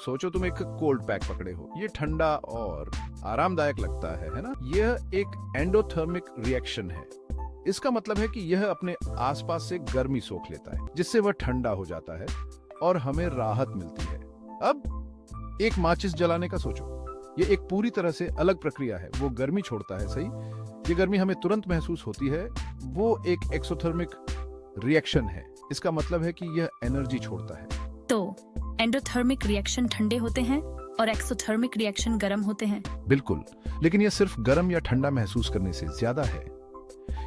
सोचो तुम एक कोल्ड पैक पकड़े हो, ये ठंडा और आरामदायक लगता है ना? यह एक एंडोथर्मिक रिएक्शन है। इसका मतलब है कि यह अपने आसपास से गर्मी सोख लेता है, जिससे वह ठंडा हो जाता है और हमें राहत मिलती है। अब एक माचिस जलाने का सोचो, ये एक पूरी तरह से अलग प्रक्रिया है। वो गर्मी छोड़ता है, सही? ये गर्मी हमें तुरंत महसूस होती है। वो एक एक्सोथर्मिक रिएक्शन है। इसका मतलब है कि यह एनर्जी छोड़ता है। तो एंडोथर्मिक रिएक्शन ठंडे होते हैं और एक्सोथर्मिक रिएक्शन गर्म होते हैं। बिल्कुल, लेकिन यह सिर्फ गर्म या ठंडा महसूस करने से ज्यादा है।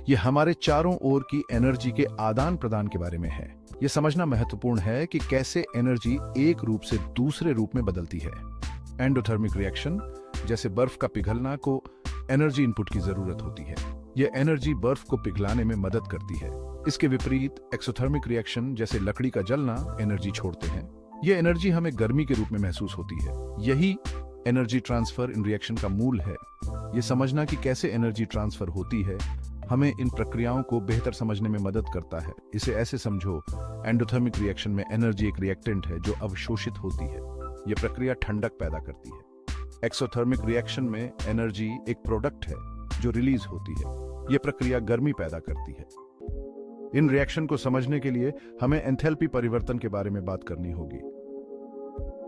यह हमारे चारों ओर की एनर्जी के आदान प्रदान के बारे में है। यह समझना महत्वपूर्ण है कि कैसे एनर्जी एक रूप से दूसरे रूप में बदलती है। एंडोथर्मिक रिएक्शन जैसे बर्फ का पिघलना को एनर्जी इनपुट की जरूरत होती है। यह एनर्जी बर्फ को पिघलाने में मदद करती है। इसके विपरीत एक्सोथर्मिक रिएक्शन जैसे लकड़ी का जलना एनर्जी छोड़ते हैं। यह एनर्जी हमें गर्मी के रूप में महसूस होती है। यही एनर्जी ट्रांसफर इन रिएक्शन का मूल है। यह समझना कि कैसे एनर्जी ट्रांसफर होती है हमें इन प्रक्रियाओं को बेहतर समझने में मदद करता है। इसे ऐसे समझो, एंडोथर्मिक रिएक्शन में एनर्जी एक रिएक्टेंट है जो अवशोषित होती है। यह प्रक्रिया ठंडक पैदा करती है। एक्सोथर्मिक रिएक्शन में एनर्जी एक प्रोडक्ट है जो रिलीज होती है। यह प्रक्रिया गर्मी पैदा करती है। इन रिएक्शन को समझने के लिए हमें एंथैल्पी परिवर्तन के बारे में बात करनी होगी।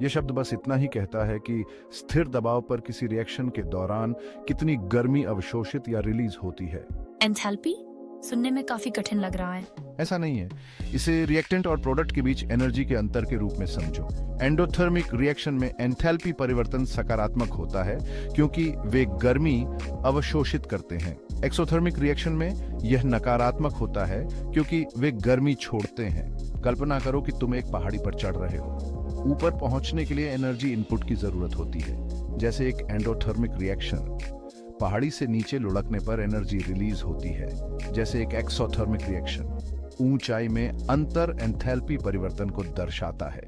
यह शब्द बस इतना ही कहता है कि स्थिर दबाव पर किसी रिएक्शन के दौरान कितनी गर्मी अवशोषित या रिलीज होती है। एंथैल्पी सुनने में काफी कठिन लग रहा है। ऐसा नहीं है। इसे रिएक्टेंट और प्रोडक्ट के बीच एनर्जी के अंतर के रूप में समझो। एंडोथर्मिक रिएक्शन में एंथैल्पी परिवर्तन सकारात्मक होता है क्योंकि वे गर्मी अवशोषित करते हैं। एक्सोथर्मिक रिएक्शन में यह नकारात्मक होता है क्योंकि वे गर्मी छोड़ते हैं। कल्पना करो कि तुम एक पहाड़ी पर चढ़ रहे हो। ऊपर पहुंचने के लिए एनर्जी इनपुट की जरूरत होती है। जैसे एक एंडोथर्मिक रिएक्शन, पहाड़ी से नीचे लुढ़कने पर एनर्जी रिलीज होती है। जैसे एक एक्सोथर्मिक रिएक्शन, ऊंचाई में अंतर एंथैल्पी परिवर्तन को दर्शाता है।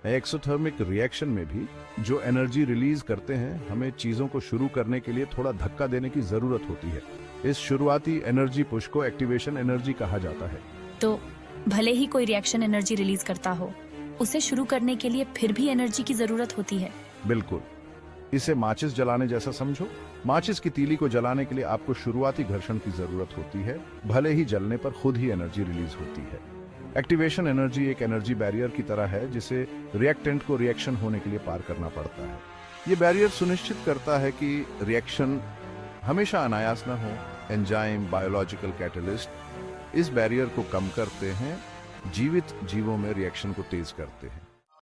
एक्सोथर्मिक रिएक्शन में भी जो एनर्जी रिलीज करते हैं, हमें चीजों को शुरू करने के लिए थोड़ा धक्का देने की जरूरत होती है। इस शुरुआती एनर्जी पुश को एक्टिवेशन एनर्जी कहा जाता है। तो भले ही कोई रिएक्शन एनर्जी रिलीज करता हो, उसे शुरू करने के लिए फिर भी एनर्जी की जरूरत होती है। बिल्कुल, इसे माचिस जलाने जैसा समझो। माचिस की तीली को जलाने के लिए आपको शुरुआती घर्षण की जरूरत होती है, भले ही जलने पर खुद ही एनर्जी रिलीज होती है। एक्टिवेशन एनर्जी एक एनर्जी बैरियर की तरह है जिसे रिएक्टेंट को रिएक्शन होने के लिए पार करना पड़ता है। ये बैरियर सुनिश्चित करता है कि रिएक्शन हमेशा अनायास न हो। एंजाइम, बायोलॉजिकल कैटलिस्ट इस बैरियर को कम करते हैं, जीवित जीवों में रिएक्शन को तेज करते हैं।